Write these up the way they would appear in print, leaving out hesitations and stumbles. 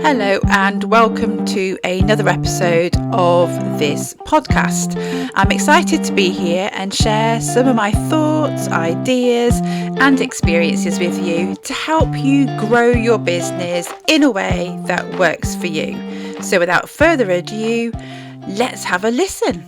Hello and welcome to another episode of this podcast. I'm excited to be here and share some of my thoughts, ideas and experiences with you to help you grow your business in a way that works for you. So without further ado, let's have a listen.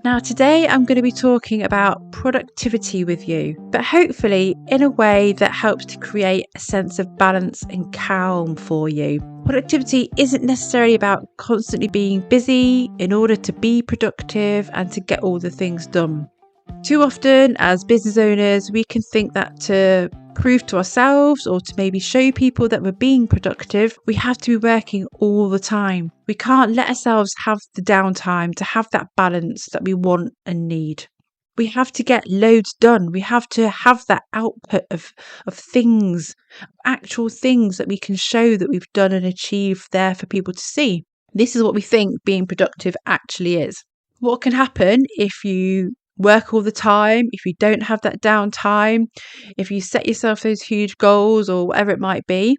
Now today I'm going to be talking about productivity with you, but hopefully in a way that helps to create a sense of balance and calm for you. Productivity isn't necessarily about constantly being busy in order to be productive and to get all the things done. Too often as business owners, we can think that to prove to ourselves or to maybe show people that we're being productive, we have to be working all the time. We can't let ourselves have the downtime to have that balance that we want and need. We have to get loads done. We have to have that output of things, actual things that we can show that we've done and achieved there for people to see. This is what we think being productive actually is. What can happen if you work all the time, if you don't have that downtime, if you set yourself those huge goals or whatever it might be,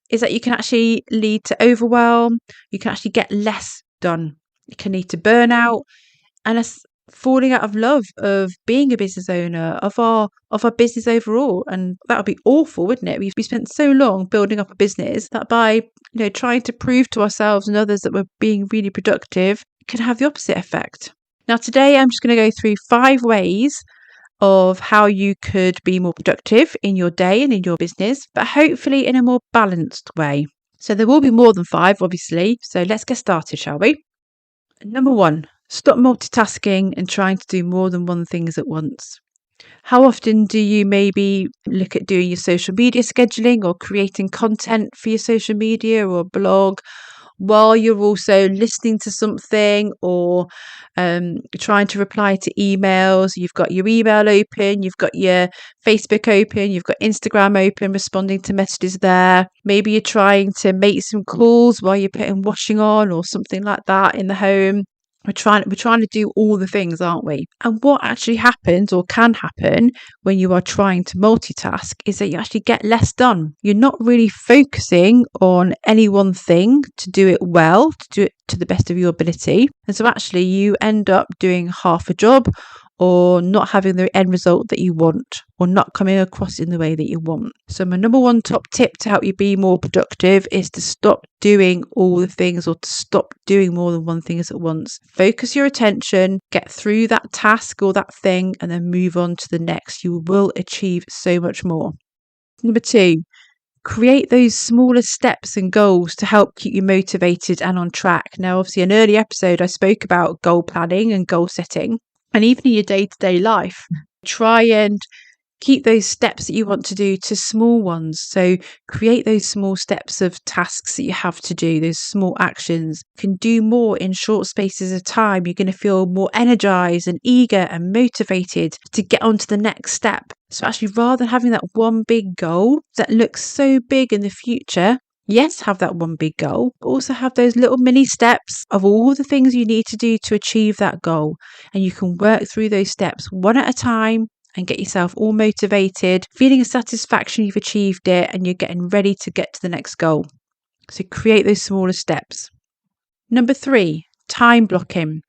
is that you can actually lead to overwhelm. You can actually get less done. It can lead to burnout and us falling out of love of being a business owner, of our business overall. And that would be awful, wouldn't it? We spent so long building up a business that by trying to prove to ourselves and others that we're being really productive can have the opposite effect. Now, today I'm just going to go through 5 ways of how you could be more productive in your day and in your business, but hopefully in a more balanced way. So there will be more than 5, obviously. So let's get started, shall we? Number 1, stop multitasking and trying to do more than one thing at once. How often do you maybe look at doing your social media scheduling or creating content for your social media or blog while you're also listening to something or trying to reply to emails? You've got your email open, you've got your Facebook open, you've got Instagram open, responding to messages there. Maybe you're trying to make some calls while you're putting washing on or something like that in the home. We're trying to do all the things, aren't we? And what actually happens or can happen when you are trying to multitask is that you actually get less done. You're not really focusing on any one thing to do it well, to do it to the best of your ability. And so actually you end up doing half a job or not having the end result that you want or not coming across in the way that you want. So my number 1 top tip to help you be more productive is to stop doing all the things or to stop doing more than one thing at once. Focus your attention, get through that task or that thing and then move on to the next. You will achieve so much more. Number 2, create those smaller steps and goals to help keep you motivated and on track. Now, obviously, in an early episode, I spoke about goal planning and goal setting. And even in your day-to-day life, try and keep those steps that you want to do to small ones. So create those small steps of tasks that you have to do, those small actions. You can do more in short spaces of time. You're going to feel more energized and eager and motivated to get on to the next step. So actually, rather than having that one big goal that looks so big in the future, yes, have that one big goal, but also have those little mini steps of all the things you need to do to achieve that goal. And you can work through those steps one at a time and get yourself all motivated, feeling a satisfaction you've achieved it and you're getting ready to get to the next goal. So create those smaller steps. Number 3, time blocking.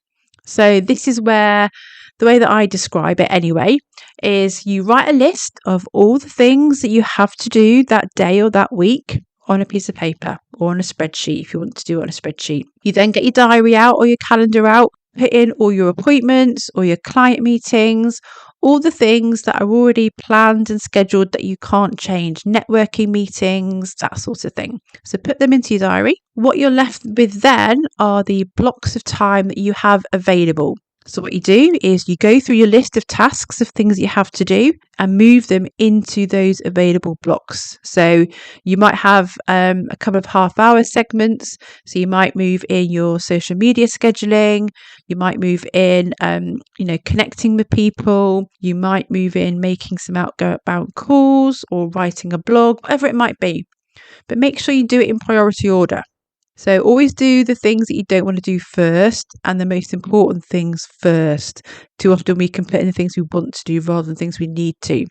So this is where the way that I describe it anyway is you write a list of all the things that you have to do that day or that week on a piece of paper or on a spreadsheet if you want to do it on a spreadsheet. You then get your diary out or your calendar out, put in all your appointments or your client meetings, all the things that are already planned and scheduled that you can't change, networking meetings, that sort of thing. So put them into your diary. What you're left with then are the blocks of time that you have available. So what you do is you go through your list of tasks of things you have to do and move them into those available blocks. So you might have a couple of half-hour segments. So you might move in your social media scheduling. You might move in, connecting with people. You might move in making some outbound calls or writing a blog, whatever it might be. But make sure you do it in priority order. So always do the things that you don't want to do first and the most important things first. Too often we can put in the things we want to do rather than things we need to.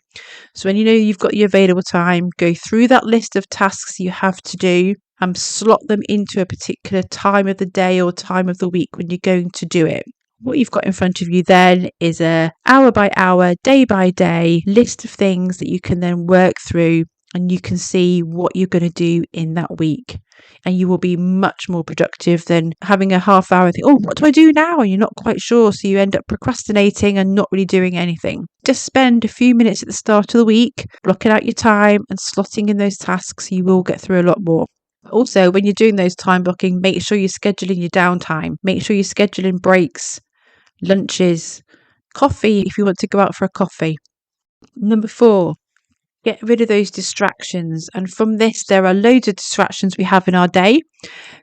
So when you know you've got your available time, go through that list of tasks you have to do and slot them into a particular time of the day or time of the week when you're going to do it. What you've got in front of you then is a hour by hour, day by day list of things that you can then work through, and you can see what you're going to do in that week. And you will be much more productive than having a half hour and think, oh, what do I do now? And you're not quite sure. So you end up procrastinating and not really doing anything. Just spend a few minutes at the start of the week, blocking out your time and slotting in those tasks. You will get through a lot more. Also, when you're doing those time blocking, make sure you're scheduling your downtime. Make sure you're scheduling breaks, lunches, coffee if you want to go out for a coffee. Number 4, get rid of those distractions. And from this, there are loads of distractions we have in our day.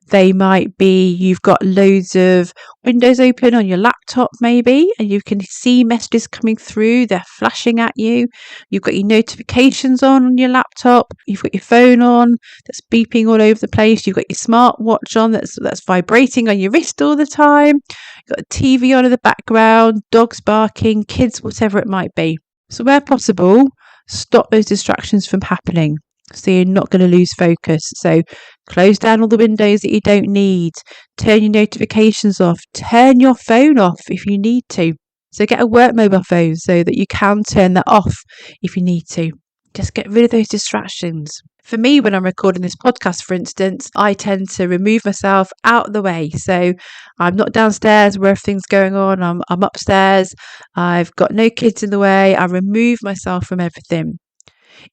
They might be you've got loads of windows open on your laptop maybe, and you can see messages coming through. They're flashing at you. You've got your notifications on your laptop. You've got your phone on that's beeping all over the place. You've got your smartwatch on that's vibrating on your wrist all the time. You've got a TV on in the background, dogs barking, kids, whatever it might be. So where possible, stop those distractions from happening so you're not going to lose focus. So close down all the windows that you don't need, turn your notifications off, turn your phone off if you need to. So get a work mobile phone so that you can turn that off if you need to. Just get rid of those distractions. For me, when I'm recording this podcast, for instance, I tend to remove myself out of the way. So I'm not downstairs where everything's going on. I'm upstairs. I've got no kids in the way. I remove myself from everything.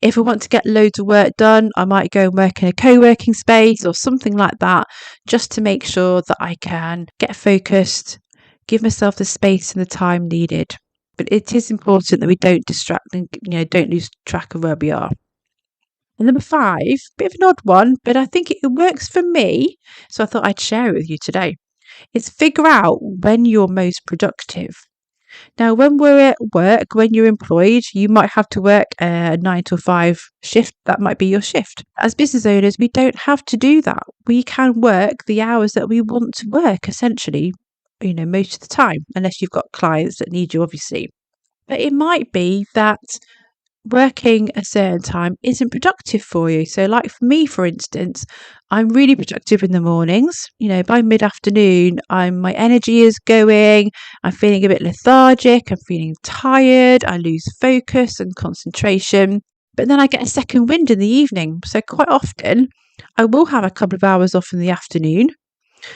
If I want to get loads of work done, I might go and work in a co-working space or something like that, just to make sure that I can get focused, give myself the space and the time needed. But it is important that we don't distract and don't lose track of where we are. And number 5, bit of an odd one, but I think it works for me, so I thought I'd share it with you today, is figure out when you're most productive. Now, when we're at work, when you're employed, you might have to work a 9 to 5 shift. That might be your shift. As business owners, we don't have to do that. We can work the hours that we want to work, essentially, most of the time, unless you've got clients that need you, obviously. But it might be that working a certain time isn't productive for you. So like for me, for instance, I'm really productive in the mornings. By mid-afternoon, my energy is going, I'm feeling a bit lethargic, I'm feeling tired, I lose focus and concentration. But then I get a second wind in the evening. So quite often I will have a couple of hours off in the afternoon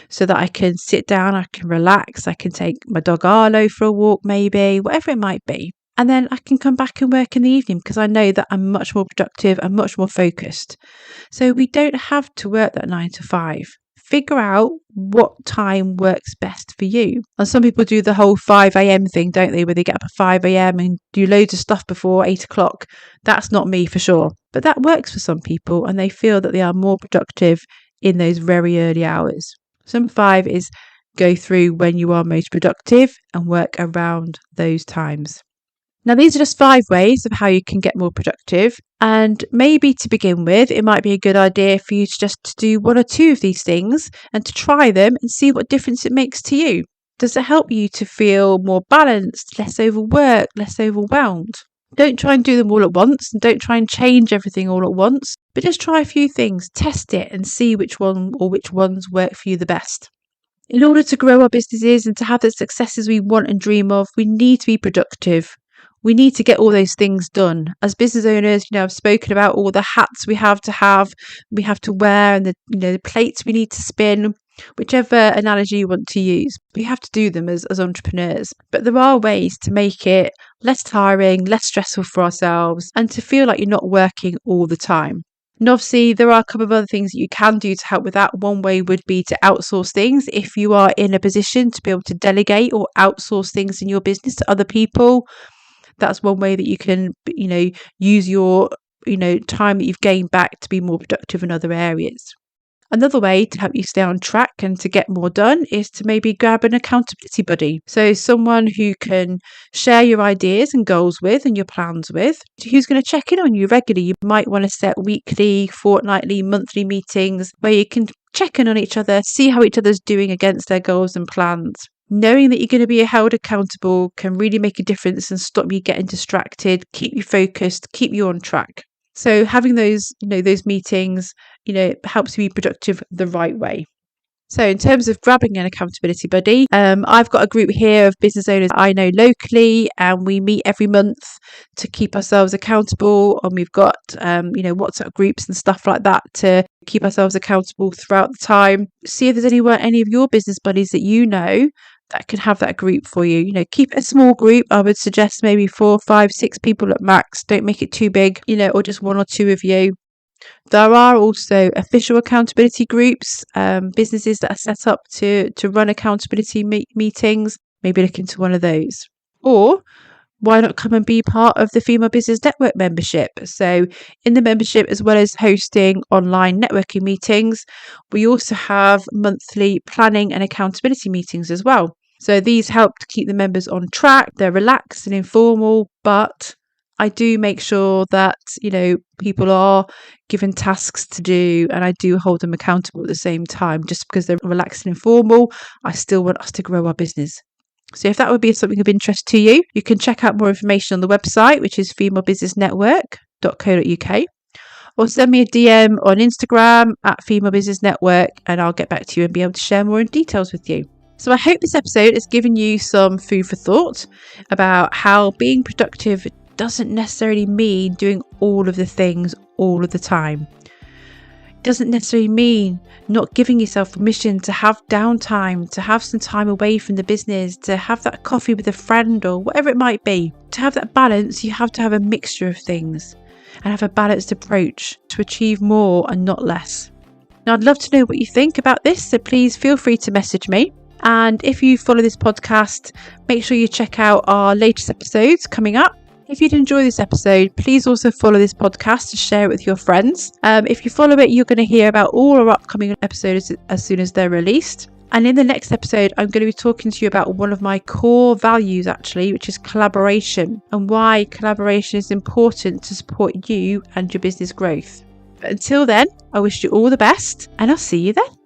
so that I can sit down, I can relax, I can take my dog Arlo for a walk maybe, whatever it might be. And then I can come back and work in the evening because I know that I'm much more productive and much more focused. So we don't have to work that 9 to 5. Figure out what time works best for you. And some people do the whole 5 a.m. thing, don't they? Where they get up at 5 a.m. and do loads of stuff before 8 o'clock. That's not me for sure. But that works for some people and they feel that they are more productive in those very early hours. So number 5 is go through when you are most productive and work around those times. Now, these are just 5 ways of how you can get more productive. And maybe to begin with, it might be a good idea for you to just do 1 or 2 of these things and to try them and see what difference it makes to you. Does it help you to feel more balanced, less overworked, less overwhelmed? Don't try and do them all at once and don't try and change everything all at once, but just try a few things, test it and see which one or which ones work for you the best. In order to grow our businesses and to have the successes we want and dream of, we need to be productive. We need to get all those things done. As business owners, I've spoken about all the hats we have to wear and the plates we need to spin, whichever analogy you want to use. We have to do them as entrepreneurs. But there are ways to make it less tiring, less stressful for ourselves, and to feel like you're not working all the time. And obviously, there are a couple of other things that you can do to help with that. One way would be to outsource things. If you are in a position to be able to delegate or outsource things in your business to other people, that's one way that you can, use your, time that you've gained back to be more productive in other areas. Another way to help you stay on track and to get more done is to maybe grab an accountability buddy. So someone who can share your ideas and goals with and your plans with, who's going to check in on you regularly. You might want to set weekly, fortnightly, monthly meetings where you can check in on each other, see how each other's doing against their goals and plans. Knowing that you're going to be held accountable can really make a difference and stop you getting distracted, keep you focused, keep you on track. So having those meetings, helps you be productive the right way. So in terms of grabbing an accountability buddy, I've got a group here of business owners I know locally, and we meet every month to keep ourselves accountable. And we've got, WhatsApp groups and stuff like that to keep ourselves accountable throughout the time. See if there's any of your business buddies that you know that can have that group for you. Keep it a small group. I would suggest maybe 4, 5, 6 people at max. Don't make it too big, or just 1 or 2 of you. There are also official accountability groups, businesses that are set up to run accountability meetings. Maybe look into one of those. Or why not come and be part of the Female Business Network membership? So in the membership, as well as hosting online networking meetings, we also have monthly planning and accountability meetings as well. So these help to keep the members on track. They're relaxed and informal, but I do make sure that, people are given tasks to do, and I do hold them accountable at the same time. Just because they're relaxed and informal, I still want us to grow our business. So if that would be something of interest to you, you can check out more information on the website, which is femalebusinessnetwork.co.uk, or send me a DM on Instagram at Female Business Network, and I'll get back to you and be able to share more details with you. So I hope this episode has given you some food for thought about how being productive doesn't necessarily mean doing all of the things all of the time. It doesn't necessarily mean not giving yourself permission to have downtime, to have some time away from the business, to have that coffee with a friend or whatever it might be. To have that balance, you have to have a mixture of things and have a balanced approach to achieve more and not less. Now, I'd love to know what you think about this, so please feel free to message me. And if you follow this podcast, make sure you check out our latest episodes coming up. If you'd enjoy this episode, please also follow this podcast and share it with your friends. If you follow it, you're going to hear about all our upcoming episodes as soon as they're released. And in the next episode, I'm going to be talking to you about one of my core values, actually, which is collaboration, and why collaboration is important to support you and your business growth. But until then, I wish you all the best, and I'll see you then.